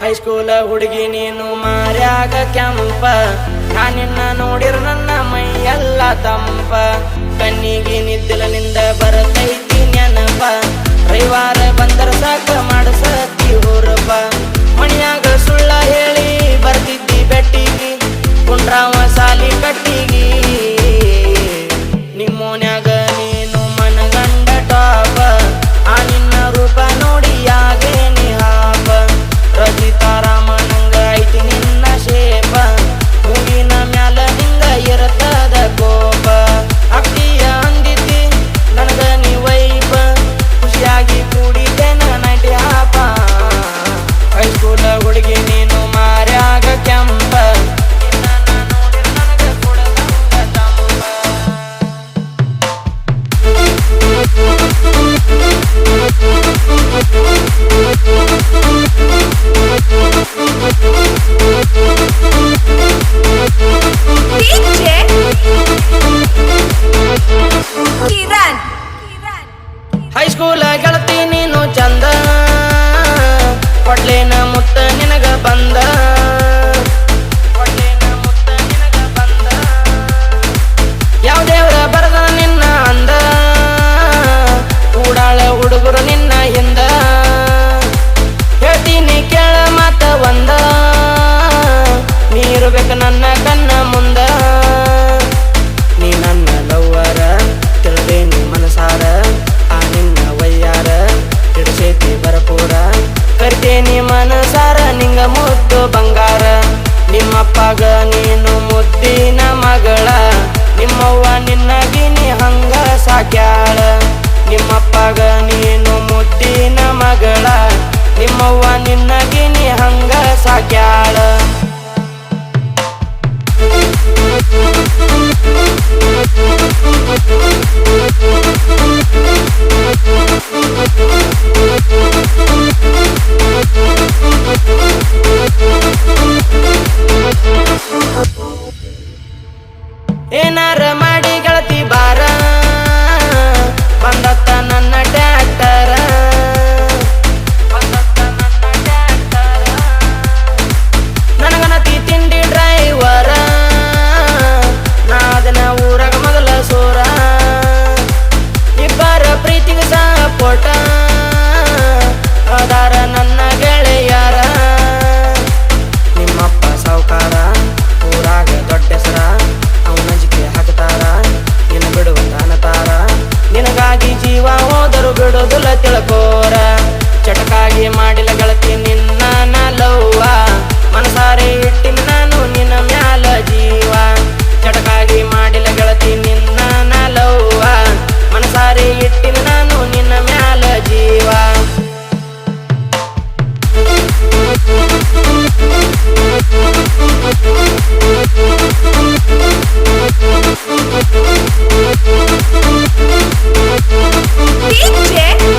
ಹೈಸ್ಕೂಲ ಹುಡುಗಿ ನೀನು ಮಾರ್ಯಾಗ ಕೆಂಪ ನಾನಿನ್ನ ನೋಡಿರ ನನ್ನ ಮೈ ಎಲ್ಲ ತಂಪ ಕಣ್ಣಿಗೆ ನಿದ್ದಿಲನಿಂದ ಬರತೈತಿ ನೆನಪ ರವಿವಾರ ಬಂದರ ಸಾಕ ಮಾಡಸತಿ ಹೊರಪ ಮಣಿಯಾಗ ಸುಳ್ಳ ಹೇಳಿ ಬರ್ತಿದ್ದಿ ಬೆಟ್ಟಿಗಿ ಕುಂಡ್ರಾವ ಸಾಲಿ ಕಟ್ಟಿಗಿ ನಿಮ್ಮೋನ್ಯಾಗ ನೀನು ಮನಗಂಡ ಟಾಪ ಆ ನಿನ್ನ ರೂಪ ನೋಡಿ ಯಾಗೇನಿ ಹಾಪ ರಚಿತಾರಾಮ ನಂಗ ಐತಿ ನಿನ್ನ ಶೇಪ ಮೂಗಿನ ಮ್ಯಾಲ ನಿಂಗ ಇರತದ ಕೋಪ ಅಕ್ಕಿಯ ಅಂದಿದ್ದಿ ನನಗ ನೀ ವೈಪ ಖುಷಿಯಾಗಿ ಕೂಡಿದ್ದೇನ ನೈಟಿ ಹಾಪ ಹೈಸ್ಕೂಲ ಹುಡುಗಿ ನೀನು ಮಾರ್ಯಾಗ ಕೆಂಪ ಹೈಸ್ಕೂಲ ಗೆಳತಿ ನೀನು ಚಂದ ಕೊಡ್ಲೇನ ಮುತ್ತ ನಿನಗ ಬಂದ ಯಾವ ದೇವರ ಬರದ ನಿನ್ನ ಅಂದ ಕೂಡಾಳ ಹುಡುಗರು ನಿನ್ನ ಹಿಂದ ಹೇಳ್ತೀನಿ ಕೇಳ ಮಾತ ಒಂದ ನೀರುಬೇಕು ನನ್ನ ಕಣ್ಣ ಮುಂದ ನೀ ನನ್ನ ಲವ್ವರ ತಿಳಿದೇನಿ ಮನಸಾರ ಆ ನಿನ್ನ ವಯ್ಯಾರ ಹಿಡಿಸೈತಿ ಬರಪೂರ ಕರಿತೇನಿ ಮನಸಾರ ನಿಂಗ ಮುದ್ದು ಬಂಗಾರ ನಿಮ್ಮಪ್ಪಗ ನೀನು ಮುದ್ದಿನ ಮಗಳ ನಿಮ್ಮವ್ವ ನಿನ್ನ ಗಿನಿ ಹಂಗ ಸಾಕ್ಯಾಳ ನಿಮ್ಮಪ್ಪಗ ನೀನು ಮುದ್ದಿನ ಮಗಳ ನಿಮ್ಮವ್ವ ನಿನ್ನ ಗಿನಿ ಹಂಗ ಸಾಕ್ಯಾಳ ಏನಾರ ಮಾಡಿ ಗೆಳತಿ ಬಾರ ಬಂದತ್ತ ನನ್ನ ಟ್ಯಾಕ್ಟರ ನನಗನತಿ ತಿಂಡಿ ಡ್ರೈವರ ನಾದನ ಊರಾಗ ಮೊದಲ ಸೋರ ಇಬ್ಬರ ಪ್ರೀತಿಗೆ ಸಪೋಟ ಅದಾರ ನನ್ನ ಗೆಳೆಯರ ನಿಮ್ಮಪ್ಪ ಸಾವುಕಾರ ಊರಾಗ ದೊಡ್ಡ ಹೆಸರ ಅವನಂಜಿಕೆ ಹಾಕ್ತಾರ ನಿನ್ನ ಬಿಡುವಂತ ಅನ್ನತಾರ ನಿನಗಾಗಿ ಜೀವ ಹೋದರು ಬಿಡುದಿಲ್ಲ ತಿಳ್ಕೋರ ಚಟಕಾಗಿ ಮಾಡಿಲ್ಲ ಗೆಳತಿ ನಿನ್ನ ಲವ್ವ ಮನಸಾರೆ ಇಟ್ಟಿನ ನಾನು ನಿನ್ನ ಮ್ಯಾಲ ಜೀವ ಚಟಕಾಗಿ ಮಾಡಿಲ್ಲ ಗೆಳತಿ ನಿನ್ನ ಲವ್ವ ಮನಸಾರೆ ಇಟ್ಟಿನ ನಾನು ನಿನ್ನ ಮ್ಯಾಲ ಜೀವ DJ